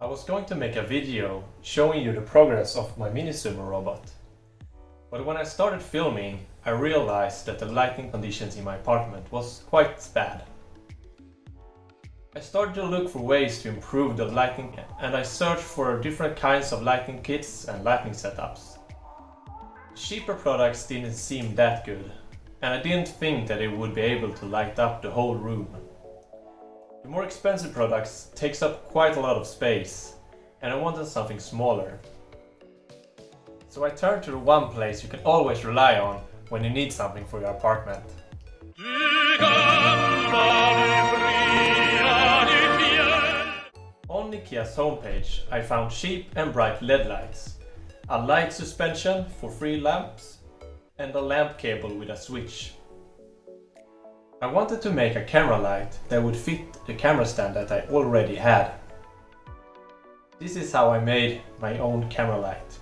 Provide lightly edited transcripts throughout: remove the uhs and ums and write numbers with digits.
I was going to make a video showing you the progress of my mini sumo robot. But when I started filming, I realized that the lighting conditions in my apartment was quite bad. I started to look for ways to improve the lighting and I searched for different kinds of lighting kits and lighting setups. Cheaper products didn't seem that good, and I didn't think that it would be able to light up the whole room. The more expensive products takes up quite a lot of space, and I wanted something smaller. So I turned to the one place you can always rely on when you need something for your apartment. On IKEA's homepage, I found cheap and bright LED lights, a light suspension for 3 lamps, and a lamp cable with a switch. I wanted to make a camera light that would fit the camera stand that I already had. This is how I made my own camera light.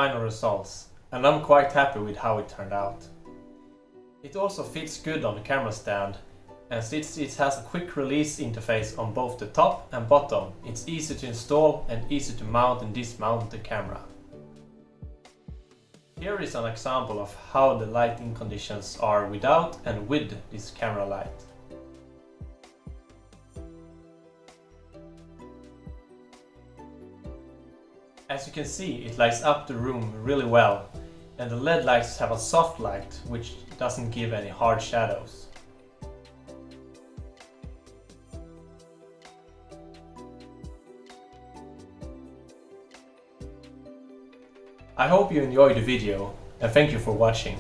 final results, and I'm quite happy with how it turned out. It also fits good on the camera stand, and since it has a quick release interface on both the top and bottom, it's easy to install and easy to mount and dismount the camera. Here is an example of how the lighting conditions are without and with this camera light. As you can see, it lights up the room really well, and the LED lights have a soft light which doesn't give any hard shadows. I hope you enjoyed the video, and thank you for watching.